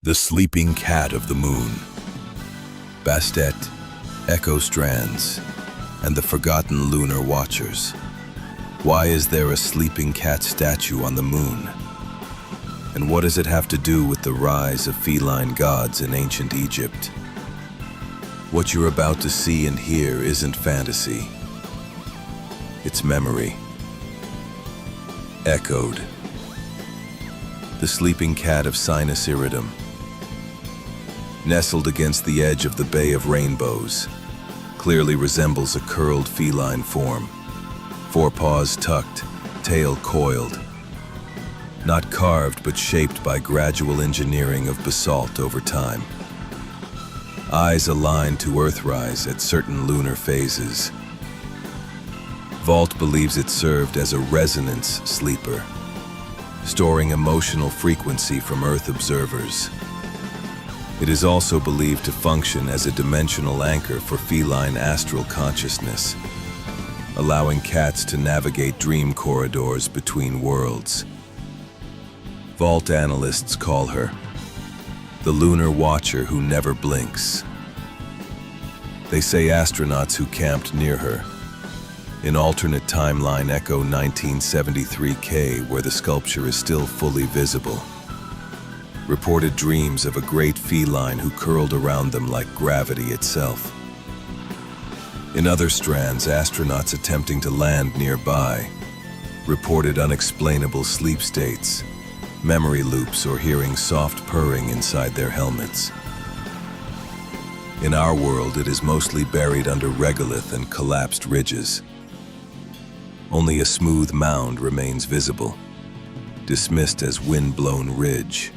The sleeping cat of the moon. Bastet, Echo Strands, and the forgotten Lunar Watchers. Why is there a sleeping cat statue on the moon? And what does it have to do with the rise of feline gods in ancient Egypt? What you're about to see and hear isn't fantasy. It's memory. Echoed. The sleeping cat of Sinus Iridum. Nestled against the edge of the Bay of Rainbows, clearly resembles a curled feline form. Forepaws tucked, tail coiled. Not carved, but shaped by gradual engineering of basalt over time. Eyes aligned to Earthrise at certain lunar phases. Vault believes it served as a resonance sleeper, storing emotional frequency from Earth observers. It is also believed to function as a dimensional anchor for feline astral consciousness, allowing cats to navigate dream corridors between worlds. Vault analysts call her the Lunar Watcher who never blinks. They say astronauts who camped near her, in alternate timeline Echo 1973K, where the sculpture is still fully visible, reported dreams of a great feline who curled around them like gravity itself. In other strands, astronauts attempting to land nearby reported unexplainable sleep states, memory loops, or hearing soft purring inside their helmets. In our world, it is mostly buried under regolith and collapsed ridges. Only a smooth mound remains visible, dismissed as wind-blown ridge.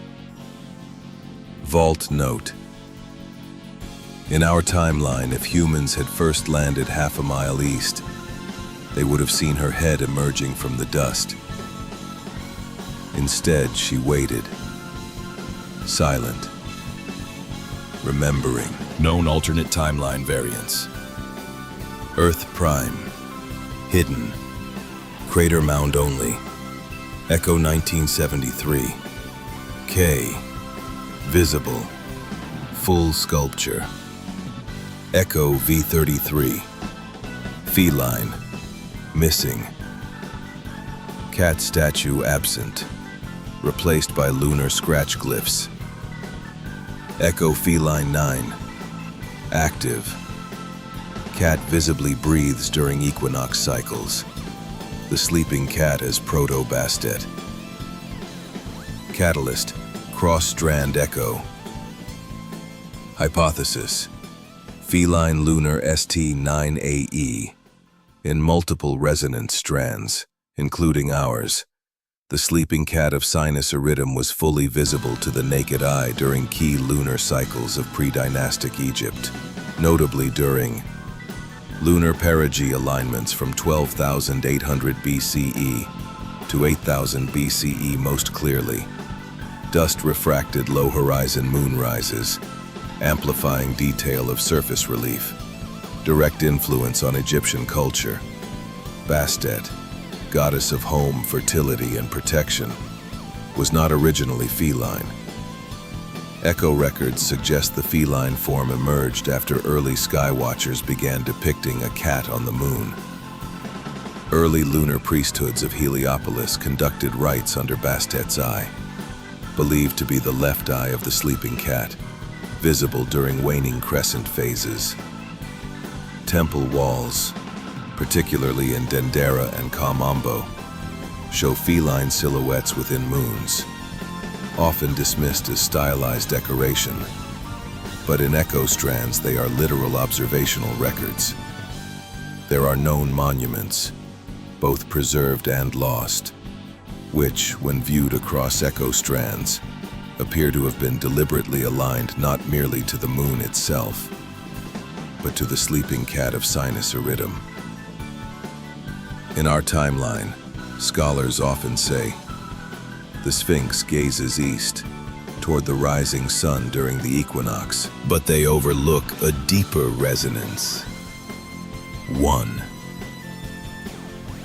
Vault note. In our timeline, if humans had first landed half a mile east, they would have seen her head emerging from the dust. Instead, she waited, silent, remembering. Known alternate timeline variants. Earth Prime, hidden, crater mound only. Echo 1973. K, visible, full sculpture. Echo V33. Feline, missing. Cat statue absent, replaced by lunar scratch glyphs. Echo Feline 9. Active. Cat visibly breathes during equinox cycles. The sleeping cat is proto-Bastet. Catalyst, cross-strand echo. Hypothesis: feline lunar ST9AE in multiple resonance strands, including ours. The sleeping cat of Sinus Iridum was fully visible to the naked eye during key lunar cycles of pre-dynastic Egypt, notably during lunar perigee alignments from 12,800 BCE to 8,000 BCE most clearly. Dust-refracted low-horizon moonrises, amplifying detail of surface relief. Direct influence on Egyptian culture. Bastet, goddess of home, fertility, and protection, was not originally feline. Echo records suggest the feline form emerged after early skywatchers began depicting a cat on the moon. Early lunar priesthoods of Heliopolis conducted rites under Bastet's eye, believed to be the left eye of the sleeping cat, visible during waning crescent phases. Temple walls, particularly in Dendera and Kamambo, show feline silhouettes within moons, often dismissed as stylized decoration, but in Echo Strands they are literal observational records. There are known monuments, both preserved and lost, which, when viewed across Echo Strands, appear to have been deliberately aligned not merely to the moon itself, but to the sleeping cat of Sinus Iridum. In our timeline, scholars often say, the Sphinx gazes east, toward the rising sun during the equinox, but they overlook a deeper resonance. 1.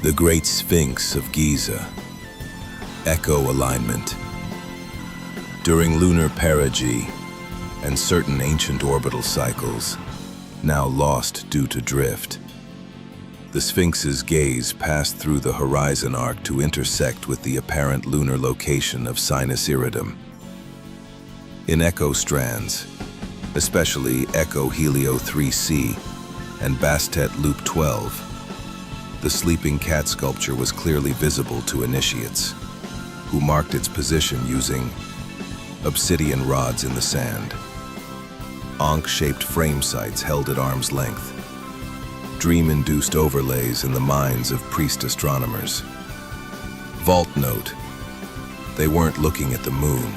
The Great Sphinx of Giza. Echo alignment. During lunar perigee and certain ancient orbital cycles, now lost due to drift, the Sphinx's gaze passed through the horizon arc to intersect with the apparent lunar location of Sinus Iridum. In Echo Strands, especially Echo Helio 3c and Bastet Loop 12, the sleeping cat sculpture was clearly visible to initiates, who marked its position using obsidian rods in the sand, ankh-shaped frame sites held at arm's length, dream-induced overlays in the minds of priest astronomers. Vault note: they weren't looking at the moon.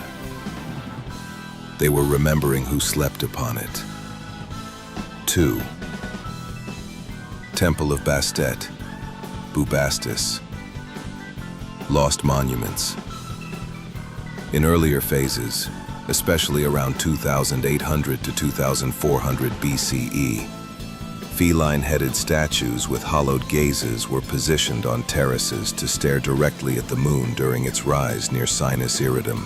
They were remembering who slept upon it. 2. Temple of Bastet, Bubastis. Lost monuments. In earlier phases, especially around 2800 to 2400 BCE, feline-headed statues with hollowed gazes were positioned on terraces to stare directly at the moon during its rise near Sinus Iridum.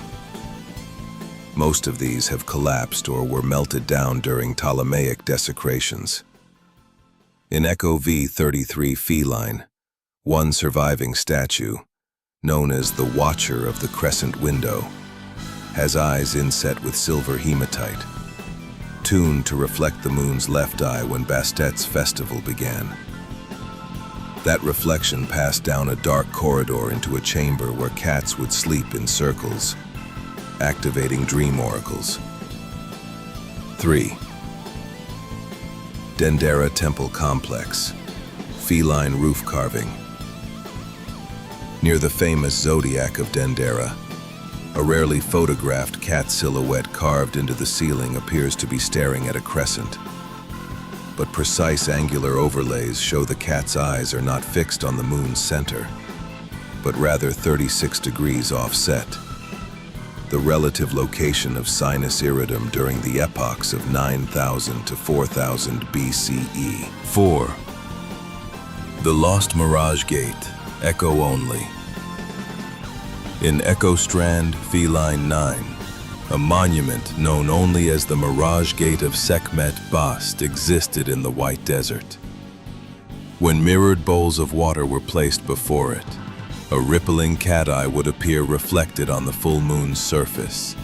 Most of these have collapsed or were melted down during Ptolemaic desecrations. In Echo V33 feline, one surviving statue, known as the Watcher of the Crescent Window, has eyes inset with silver hematite, tuned to reflect the moon's left eye when Bastet's festival began. That reflection passed down a dark corridor into a chamber where cats would sleep in circles, activating dream oracles. 3. Dendera Temple Complex, feline roof carving. Near the famous zodiac of Dendera, a rarely photographed cat silhouette carved into the ceiling appears to be staring at a crescent. But precise angular overlays show the cat's eyes are not fixed on the moon's center, but rather 36 degrees offset, the relative location of Sinus Iridum during the epochs of 9000 to 4000 BCE. 4. The Lost Mirage Gate, Echo Only. In Echo Strand, Feline 9, a monument known only as the Mirage Gate of Sekhmet Bast existed in the White Desert. When mirrored bowls of water were placed before it, a rippling cat eye would appear reflected on the full moon's surface,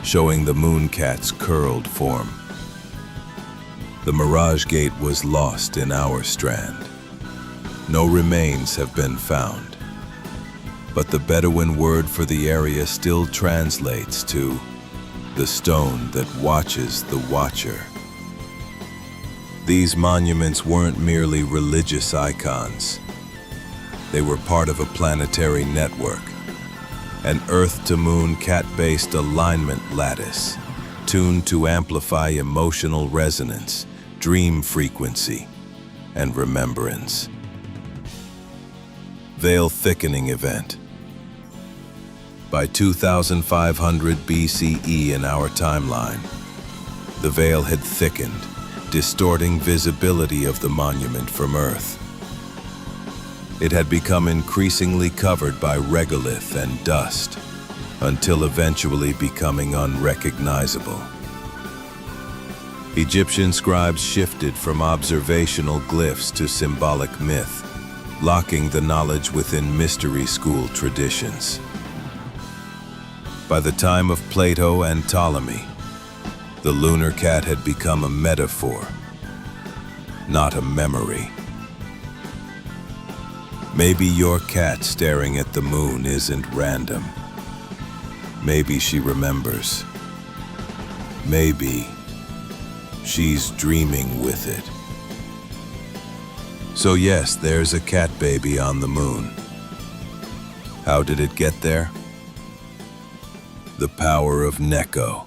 showing the moon cat's curled form. The Mirage Gate was lost in our strand. No remains have been found, but the Bedouin word for the area still translates to the stone that watches the watcher. These monuments weren't merely religious icons. They were part of a planetary network, an Earth-to-Moon cat-based alignment lattice, tuned to amplify emotional resonance, dream frequency, and remembrance. Veil thickening event. By 2500 BCE in our timeline, the veil had thickened, distorting visibility of the monument from Earth. It had become increasingly covered by regolith and dust, until eventually becoming unrecognizable. Egyptian scribes shifted from observational glyphs to symbolic myth, locking the knowledge within mystery school traditions. By the time of Plato and Ptolemy, the lunar cat had become a metaphor, not a memory. Maybe your cat staring at the moon isn't random. Maybe she remembers. Maybe she's dreaming with it. So yes, there's a cat baby on the moon. How did it get there? The power of Neko.